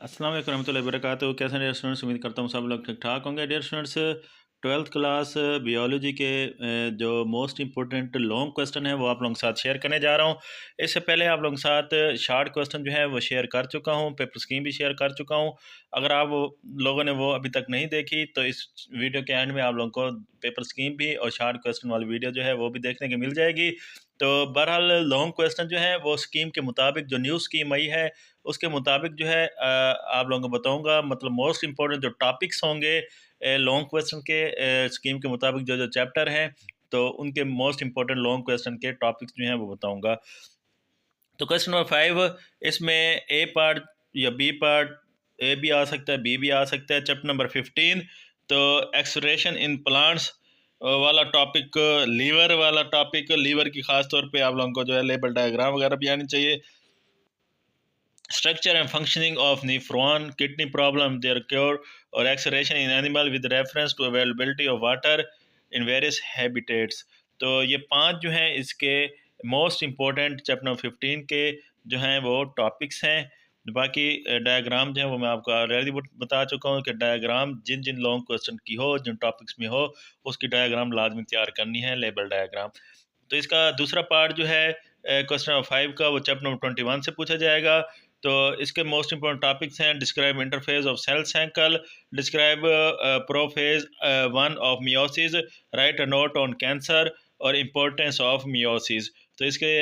अस्सलाम वालेकुम रहमतुल्लाहि वबरकातुहू। कैसे हैं डियर स्टूडेंट्स? उम्मीद करता हूँ सब लोग ठीक ठाक होंगे। Dear students, twelfth class biology के जो मोस्ट इंपॉर्टेंट लॉन्ग क्वेश्चन है वो आप लोगों के साथ शेयर करने जा रहा हूँ। इससे पहले आप लोगों के साथ शार्ट क्वेश्चन जो है वो शेयर कर चुका हूँ, पेपर स्कीम भी शेयर कर चुका हूँ। अगर आप लोगों ने वो अभी तक नहीं देखी तो इस वीडियो के एंड में आप लोगों को पेपर स्कीम भी और शार्ट क्वेश्चन वाली वीडियो जो है वो भी देखने की मिल जाएगी। तो बहरहाल लॉन्ग क्वेश्चन जो है वो स्कीम के मुताबिक जो न्यू स्कीम आई है उसके मुताबिक जो है आप लोगों को बताऊंगा। मतलब मोस्ट इंपॉर्टेंट जो टॉपिक्स होंगे लॉन्ग क्वेश्चन के स्कीम के मुताबिक जो जो चैप्टर हैं तो उनके मोस्ट इंपॉर्टेंट लॉन्ग क्वेश्चन के टॉपिक्स जो हैं वो बताऊंगा। तो क्वेश्चन नंबर 5, इसमें ए पार्ट या बी पार्ट, ए भी आ सकता है बी भी आ सकता है। चैप्टर नंबर 15, तो एक्सप्रेशन इन प्लांट्स वाला टॉपिक, लीवर वाला टॉपिक, लीवर की खास तौर पे आप लोगों को जो है लेबल डायग्राम वगैरह भी आनी चाहिए। Structure and functioning of nephron, kidney problem, their cure or excretion in animal with reference to availability of water in various habitats। तो ये 5 जो हैं इसके मोस्ट इम्पोर्टेंट चैप्टर नंबर 15 के जो हैं वो टॉपिक्स हैं। बाकी डायग्राम जो है वो मैं आपको ऑलरेडी बता चुका हूँ कि डायग्राम जिन जिन लॉन्ग क्वेश्चन की हो, जिन टॉपिक्स में हो, उसकी डायग्राम लाजमी तैयार करनी है, लेबल डायग्राम। तो इसका दूसरा पार्ट जो है क्वेश्चन नंबर 5 का, वो चैप्टर नंबर 21 से पूछा जाएगा। तो इसके मोस्ट इंपॉर्टेंट टॉपिक्स हैं describe interphase of cell cycle, describe prophase 1 of meiosis, right a note on cancer और इम्पोर्टेंस ऑफ मियोसिस। तो इसके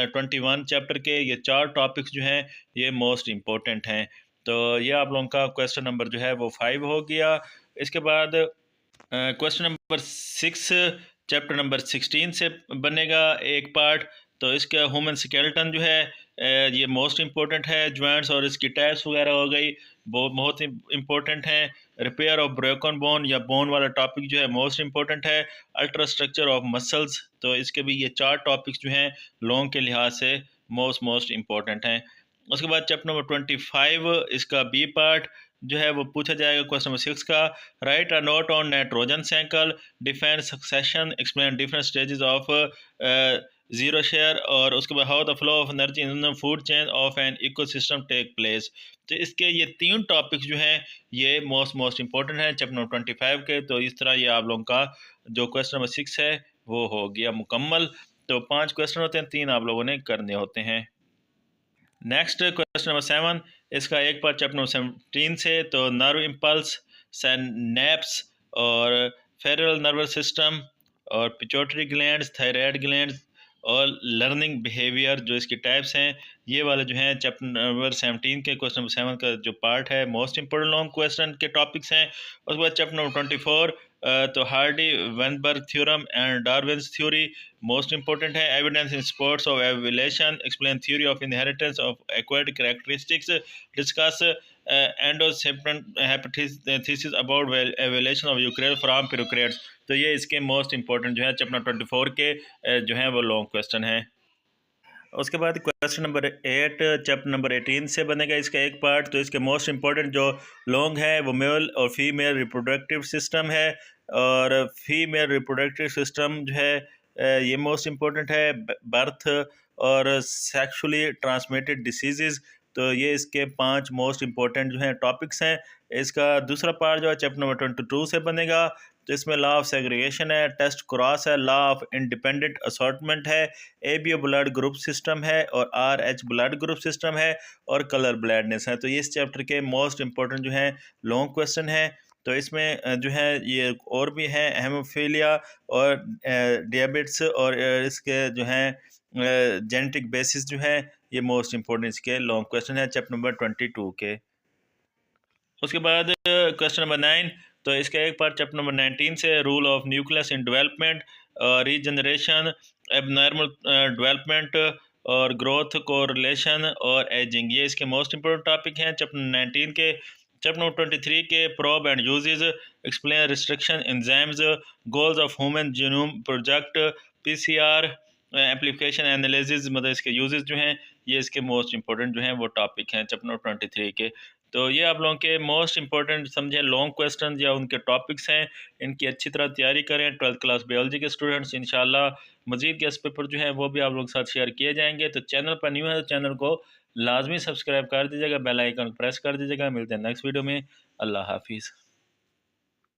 21 चैप्टर के ये 4 टॉपिक्स जो हैं ये मोस्ट इम्पोर्टेंट हैं। तो ये आप लोगों का क्वेश्चन नंबर जो है वो 5 हो गया। इसके बाद क्वेश्चन नंबर 6 चैप्टर नंबर 16 से बनेगा एक पार्ट। तो इसका ह्यूमन स्केलेटन जो है ये मोस्ट इम्पोर्टेंट है। जॉइंट्स और इसकी टाइप्स वगैरह हो गई, वो बहुत इम्पोर्टेंट हैं। रिपेयर ऑफ ब्रोकन बोन या बोन वाला टॉपिक जो है मोस्ट इम्पोर्टेंट है। अल्ट्रा स्ट्रक्चर ऑफ मसल्स, तो इसके भी ये 4 टॉपिक्स जो हैं लॉन्ग के लिहाज से मोस्ट इम्पोर्टेंट हैं। उसके बाद चैप्टर नंबर 25 इसका बी पार्ट जो है वो पूछा जाएगा क्वेश्चन नंबर 6 का। Right a note on nitrogen cycle, define succession, explain different stages of xerosere, और उसके बाद how the flow of energy in food chain of an ecosystem take place. तो इसके ये 3 टॉपिक्स जो हैं ये मोस्ट इंपॉर्टेंट हैं चैप्टर नंबर 25 के। तो इस तरह ये आप लोगों का जो क्वेश्चन नंबर 6 है वो हो गया मुकम्मल। तो 5 क्वेश्चन होते हैं, 3 आप लोगों ने करने होते हैं। नेक्स्ट क्वेश्चन नंबर 7, इसका एक पार्ट चैप्टर नंबर 17 से। तो नर्व इम्पल्स, सैनैप्स और फेरल नर्वस सिस्टम और पिट्यूटरी ग्लैंड्स, थायराइड ग्लैंड्स और लर्निंग बिहेवियर जो इसकी टाइप्स हैं, ये वाले जो हैं चैप्टर नंबर 17 के क्वेश्चन नंबर 7 का जो पार्ट है मोस्ट इंपॉर्टेंट लॉन्ग क्वेश्चन के टॉपिक्स हैं। उसके बाद चैप्टर नंबर 24, तो Hardy Weinberg theorem and Darwin's theory most important है। Evidence in support of evolution, explain theory of inheritance of acquired characteristics, discuss endosymbiont hypothesis about evolution of eukaryote from prokaryotes. तो ये इसके most important जो है chapter 24 के जो हैं वो लॉन्ग क्वेश्चन हैं। उसके बाद क्वेश्चन नंबर 8 चैप्टर नंबर 18 से बनेगा इसका एक पार्ट। तो इसके मोस्ट इंपॉर्टेंट जो लॉन्ग है वो मेल और फीमेल रिप्रोडक्टिव सिस्टम है। और फीमेल रिप्रोडक्टिव सिस्टम जो है ये मोस्ट इम्पोर्टेंट है। बर्थ और सेक्सुअली ट्रांसमिटेड डिसीजेज, तो ये इसके 5 मोस्ट इम्पोर्टेंट जो हैं टॉपिक्स हैं। इसका दूसरा पार्ट जो है चैप्टर नंबर 22 से बनेगा। तो इसमें लॉ ऑफ सेग्रीगेशन है, टेस्ट क्रॉस है, लॉ ऑफ इंडिपेंडेंट असॉर्टमेंट है, एबीओ ब्लड ग्रुप सिस्टम है और आरएच ब्लड ग्रुप सिस्टम है और कलर ब्लैडनेस है। तो ये इस चैप्टर के मोस्ट इंपॉर्टेंट जो हैं लॉन्ग क्वेश्चन है। तो इसमें जो है ये और भी हैं, हेमोफीलिया और डियाबिट्स और इसके जो हैं जेनेटिक बेसिस जो है ये मोस्ट इंपॉर्टेंट इसके लॉन्ग क्वेश्चन है चैप्टर नंबर 22 के। उसके बाद क्वेश्चन नंबर 9, तो इसका एक पार्ट चैप्टर नंबर 19 से rule of nucleus in development, regeneration, abnormal development और ग्रोथ कोरिलेशन और एजिंग, ये इसके मोस्ट इंपोर्टेंट टॉपिक हैं चैप्टर 19 के। चैप्टर नंबर 23 के probe and uses, explain restriction enzymes, goals of human genome project, PCR application analysis, मतलब इसके uses जो हैं ये इसके मोस्ट इंपॉर्टेंट जो हैं वो टॉपिक हैं चैप्टर नंबर 23 के। तो ये आप लोगों के मोस्ट इंपॉर्टेंट समझें लॉन्ग क्वेश्चन या उनके टॉपिक्स हैं, इनकी अच्छी तरह तैयारी करें। 12th क्लास बायोलॉजी के स्टूडेंट्स इंशाल्लाह मजीद गेस्ट पेपर जो हैं वो भी आप लोगों के साथ शेयर किए जाएंगे। तो चैनल पर न्यू है तो चैनल को लाजमी सब्सक्राइब कर दीजिएगा, बेल आइकन प्रेस कर दीजिएगा। मिलते हैं नेक्स्ट वीडियो में। अल्लाह हाफिज़।